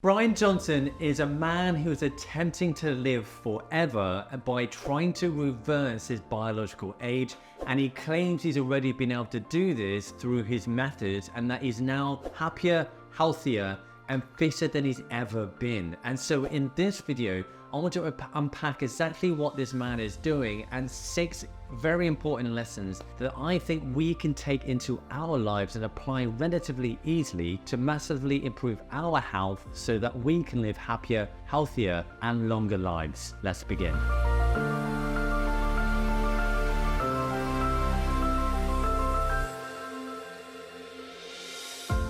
Bryan Johnson is a man who is attempting to live forever by trying to reverse his biological age, and he claims he's already been able to do this through his methods and that he's now happier, healthier, and fitter than he's ever been. And so in this video, I want to unpack exactly what this man is doing and 6 very important lessons that I think we can take into our lives and apply relatively easily to massively improve our health so that we can live happier, healthier, and longer lives. Let's begin.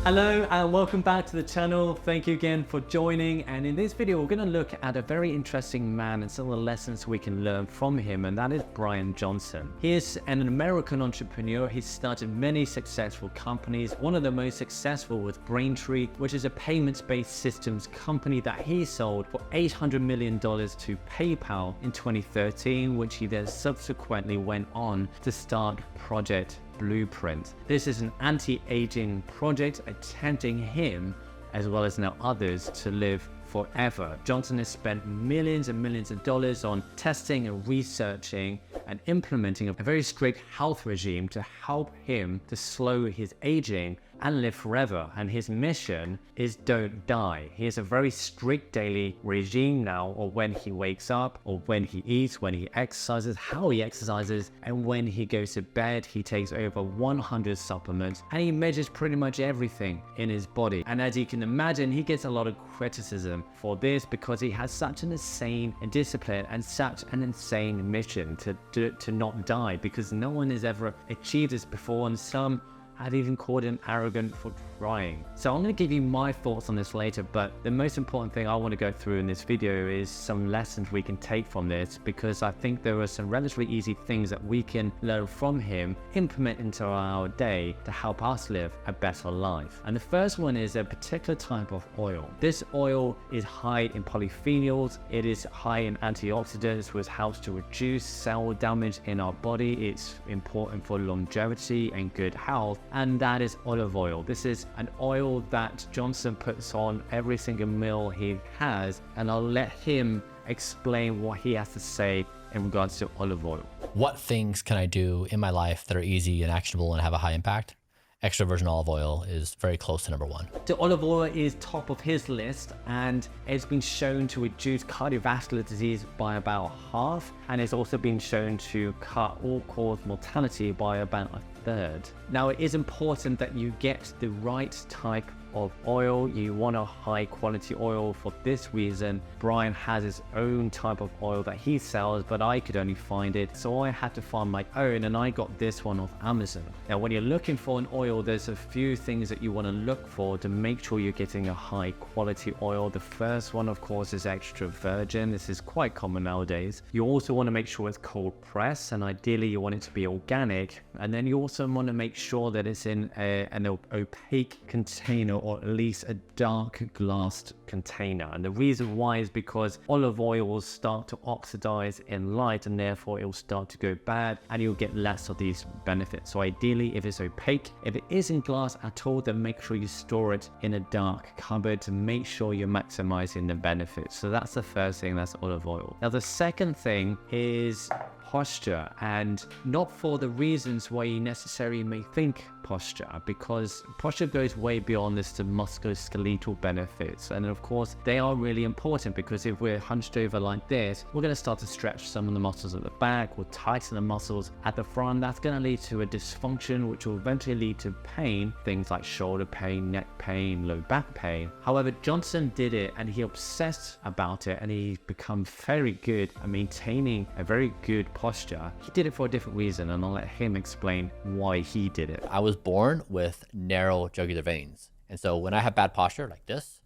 Hello and welcome back to the channel. Thank you again for joining, and in this video we're going to look at a very interesting man and some of the lessons we can learn from him, and that is Bryan Johnson. He is an American entrepreneur. He's started many successful companies. One of the most successful was Braintree, which is a payments-based systems company that he sold for $800 million to PayPal in 2013, which he then subsequently went on to start Project Blueprint. This is an anti-aging project attempting him, as well as now others, to live forever. Johnson has spent millions and millions of dollars on testing and researching and implementing a very strict health regime to help him to slow his aging and live forever. And his mission is don't die. He has a very strict daily regime now, or when he wakes up, or when he eats, when he exercises, how he exercises, and when he goes to bed. He takes over 100 supplements and he measures pretty much everything in his body. And as you can imagine, he gets a lot of criticism for this because he has such an insane discipline and such an insane mission to not die, because no one has ever achieved this before, and some had even called him arrogant for trying. So I'm going to give you my thoughts on this later, but the most important thing I want to go through in this video is some lessons we can take from this, because I think there are some relatively easy things that we can learn from him, implement into our day to help us live a better life. And the first one is a particular type of oil. This oil is high in polyphenols, it is high in antioxidants, which helps to reduce cell damage in our body. It's important for longevity and good health, and that is olive oil. This is an oil that Johnson puts on every single meal he has, and I'll let him explain what he has to say in regards to olive oil. What things can I do in my life that are easy and actionable and have a high impact? Extra virgin olive oil is very close to number 1. The olive oil is top of his list, and it's been shown to reduce cardiovascular disease by about half, and it's also been shown to cut all-cause mortality by about a third. Now, it is important that you get the right type of oil. You want a high quality oil. For this reason, Bryan has his own type of oil that he sells, but I could only find it, so I had to find my own, and I got this one off Amazon. Now, when you're looking for an oil, there's a few things that you want to look for to make sure you're getting a high quality oil. The first one, of course, is extra virgin. This is quite common nowadays. You also want to make sure it's cold pressed, and ideally you want it to be organic, and then you also want to make sure that it's in an opaque container, or at least a dark glassed container. And the reason why is because olive oil will start to oxidize in light, and therefore it will start to go bad, and you'll get less of these benefits. So ideally, if it's opaque, if it isn't glass at all, then make sure you store it in a dark cupboard to make sure you're maximizing the benefits. So that's the first thing, that's olive oil. Now, the second thing is posture, and not for the reasons why you necessarily may think posture, because posture goes way beyond this to musculoskeletal benefits. And of course, they are really important, because if we're hunched over like this, we're going to start to stretch some of the muscles at the back, we'll tighten the muscles at the front. That's going to lead to a dysfunction, which will eventually lead to pain, things like shoulder pain, neck pain, low back pain. However, Johnson did it, and he obsessed about it, and he's become very good at maintaining a very good posture. He did it for a different reason, and I'll let him explain why he did it. I was born with narrow jugular veins. And so when I have bad posture like this,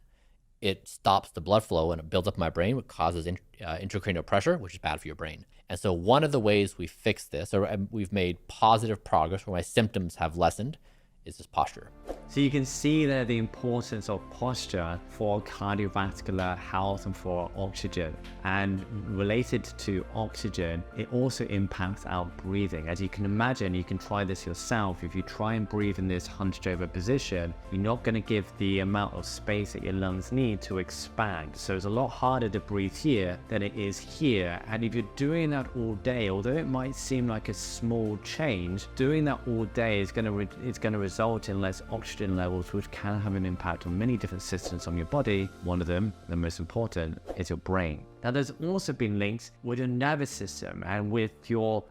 it stops the blood flow and it builds up in my brain, which causes intracranial pressure, which is bad for your brain. And so one of the ways we fix this, or we've made positive progress where my symptoms have lessened, is this posture. So you can see there the importance of posture for cardiovascular health and for oxygen. And related to oxygen, it also impacts our breathing. As you can imagine, you can try this yourself. If you try and breathe in this hunched over position, you're not going to give the amount of space that your lungs need to expand. So it's a lot harder to breathe here than it is here. And if you're doing that all day, although it might seem like a small change, doing that all day is going to result in less oxygen levels, which can have an impact on many different systems on your body. One of them, the most important, is your brain. Now, there's also been links with your nervous system and with your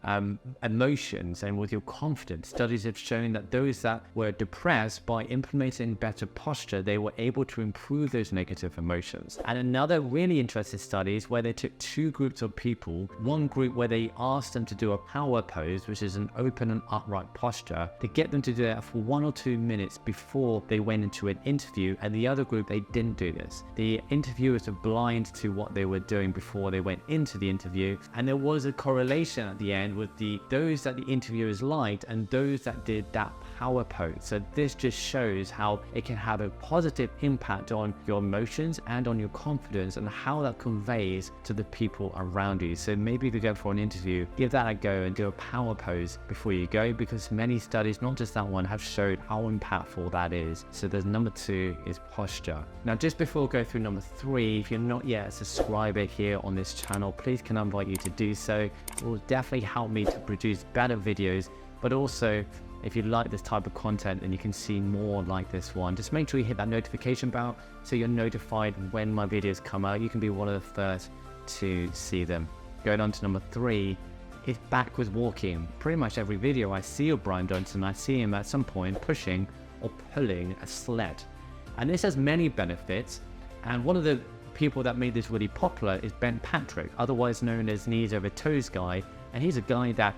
emotions and with your confidence. Studies have shown that those that were depressed, by implementing better posture, they were able to improve those negative emotions. And another really interesting study is where they took two groups of people. One group where they asked them to do a power pose, which is an open and upright posture, to get them to do that for 1 or 2 minutes before they went into an interview. And the other group, they didn't do this. The interviewers were blind to what they were doing before they went into the interview, and there was a correlation at the end with those that the interviewers liked and those that did that power pose. So this just shows how it can have a positive impact on your emotions and on your confidence and how that conveys to the people around you. So maybe if you go for an interview, give that a go and do a power pose before you go, because many studies, not just that one, have showed how impactful that is. So there's number 2 is posture. Now, just before we go through number 3, if you're not yet a subscriber here on this channel, please can I invite you to do so. It will definitely help me to produce better videos, but also if you like this type of content and you can see more like this one, just make sure you hit that notification bell so you're notified when my videos come out. You can be one of the first to see them. Going on to number 3 is backwards walking. Pretty much every video I see of Bryan Johnson, I see him at some point pushing or pulling a sled. And this has many benefits, and one of the people that made this really popular is Ben Patrick, otherwise known as knees over toes guy, and he's a guy that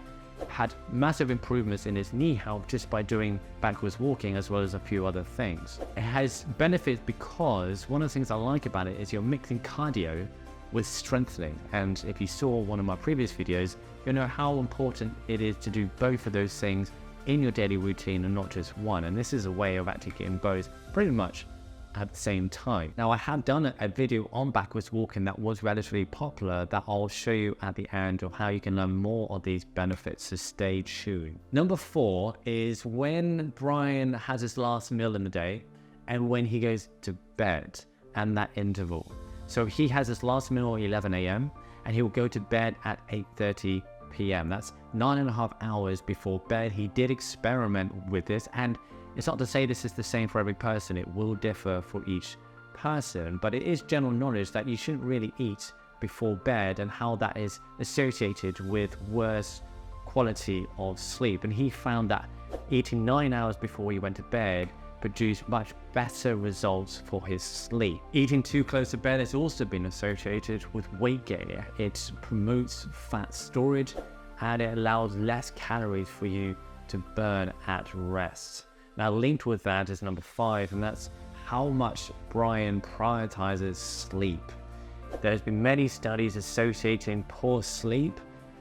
had massive improvements in his knee health just by doing backwards walking, as well as a few other things. It has benefits because one of the things I like about it is you're mixing cardio with strengthening, and if you saw one of my previous videos, you'll know how important it is to do both of those things in your daily routine and not just one. And this is a way of actually getting both pretty much at the same time. Now, I have done a video on backwards walking that was relatively popular that I'll show you at the end of how you can learn more of these benefits, so stay tuned. Number 4 is when Bryan has his last meal in the day and when he goes to bed, and that interval. So he has his last meal at 11 a.m. and he will go to bed at 8:30 p.m. That's 9.5 hours before bed. He did experiment with this, and it's not to say this is the same for every person. It will differ for each person, but it is general knowledge that you shouldn't really eat before bed and how that is associated with worse quality of sleep. And he found that eating 9 hours before he went to bed produced much better results for his sleep. Eating too close to bed has also been associated with weight gain. It promotes fat storage and it allows less calories for you to burn at rest. Now, linked with that is number 5, and that's how much Bryan prioritizes sleep. There's been many studies associating poor sleep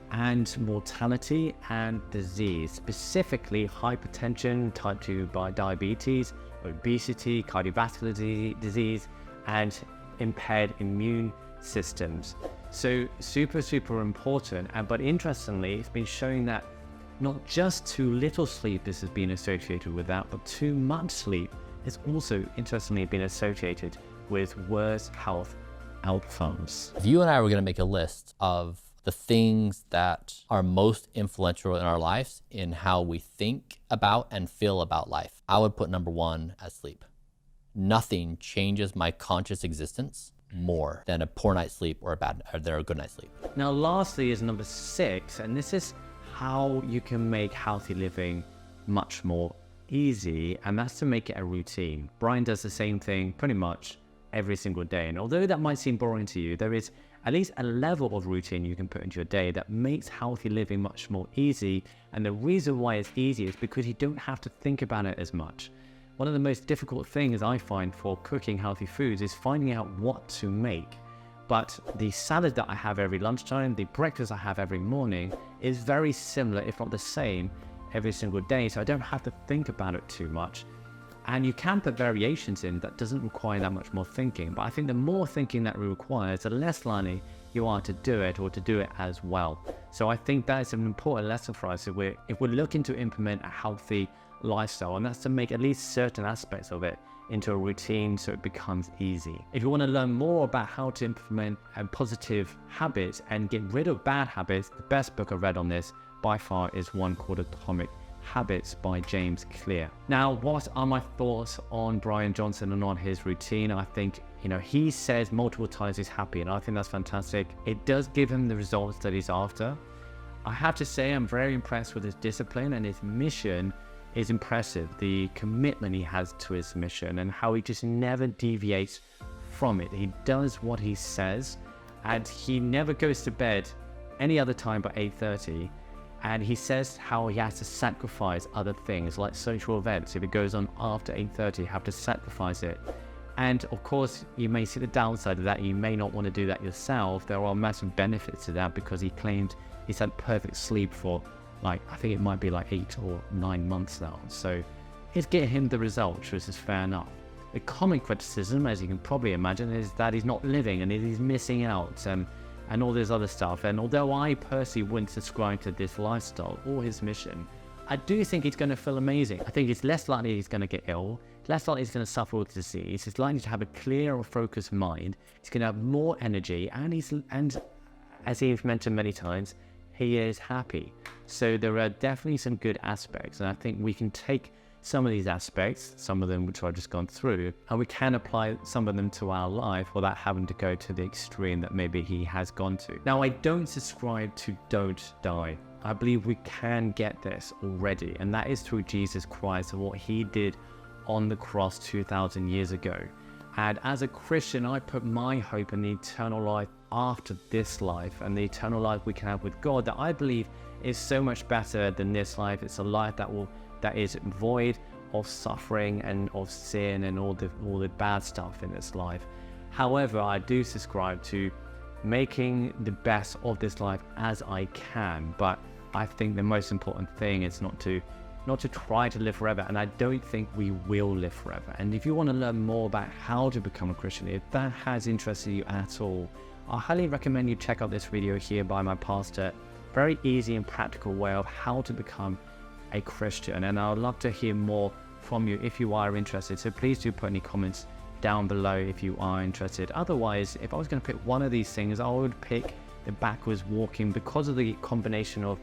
and mortality and disease, specifically hypertension, type 2 diabetes, obesity, cardiovascular disease, and impaired immune systems. So super important. But interestingly, it's been showing that not just too little sleep this has been associated with that, but too much sleep has also interestingly been associated with worse health outcomes. If you and I were going to make a list of the things that are most influential in our lives in how we think about and feel about life, I would put number 1 as sleep. Nothing changes my conscious existence more than a poor night's sleep or a good night's sleep. Now, lastly is number 6, and this is how you can make healthy living much more easy, and that's to make it a routine. Bryan does the same thing pretty much every single day, and although that might seem boring to you, there is at least a level of routine you can put into your day that makes healthy living much more easy. And the reason why it's easy is because you don't have to think about it as much. One of the most difficult things I find for cooking healthy foods is finding out what to make. But the salad that I have every lunchtime, the breakfast I have every morning is very similar, if not the same, every single day, so I don't have to think about it too much. And you can put variations in that doesn't require that much more thinking, but I think the more thinking that it requires, the less likely you are to do it, or to do it as well. So I think that is an important lesson for us if we're looking to implement a healthy lifestyle, and that's to make at least certain aspects of it into a routine so it becomes easy. If you want to learn more about how to implement positive habits and get rid of bad habits, the best book I read on this by far is one called Atomic Habits by James Clear. Now, what are my thoughts on Bryan Johnson and on his routine? I think, he says multiple times he's happy, and I think that's fantastic. It does give him the results that he's after. I have to say I'm very impressed with his discipline, and his mission is impressive. The commitment he has to his mission and how he just never deviates from it. He does what he says, and he never goes to bed any other time but 8:30. And he says how he has to sacrifice other things like social events. If it goes on after 8:30, you have to sacrifice it. And of course, you may see the downside of that. You may not want to do that yourself. There are massive benefits to that, because he claimed he's had perfect sleep for I think it might be 8 or 9 months now. So it's getting him the results, which is fair enough. The common criticism, as you can probably imagine, is that he's not living and he's missing out and all this other stuff. And although I personally wouldn't subscribe to this lifestyle or his mission, I do think he's going to feel amazing. I think it's less likely he's going to get ill, less likely he's going to suffer with disease. He's likely to have a clear or focused mind. He's going to have more energy, and as he's mentioned many times, he is happy. So there are definitely some good aspects, and I think we can take some of these aspects, some of them which I've just gone through, and we can apply some of them to our life without having to go to the extreme that maybe he has gone to. Now, I don't subscribe to don't die. I believe we can get this already, and that is through Jesus Christ and what he did on the cross 2,000 years ago. And as a Christian, I put my hope in the eternal life after this life, and the eternal life we can have with God, that I believe is so much better than this life. It's a life that is void of suffering and of sin and all the bad stuff in this life. However, I do subscribe to making the best of this life as I can, but I think the most important thing is not to try to live forever, and I don't think we will live forever. And if you want to learn more about how to become a Christian, if that has interested you at all, I highly recommend you check out this video here by my pastor. Very easy and practical way of how to become a Christian, and I would love to hear more from you if you are interested. So please do put any comments down below if you are interested. Otherwise, if I was going to pick one of these things, I would pick the backwards walking, because of the combination of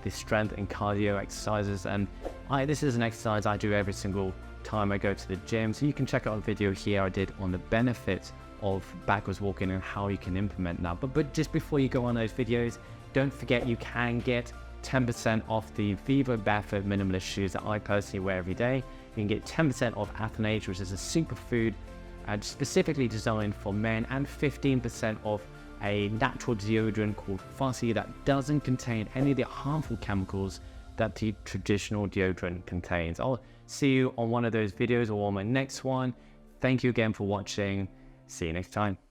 the strength and cardio exercises. And this is an exercise I do every single time I go to the gym. So you can check out a video here I did on the benefits of backwards walking and how you can implement that. But just before you go on those videos, don't forget you can get 10% off the Vivo Barefoot Minimalist shoes that I personally wear every day. You can get 10% off Athletes, which is a superfood specifically designed for men, and 15% off a natural deodorant called Fussy that doesn't contain any of the harmful chemicals that the traditional deodorant contains. I'll see you on one of those videos or on my next one. Thank you again for watching. See you next time.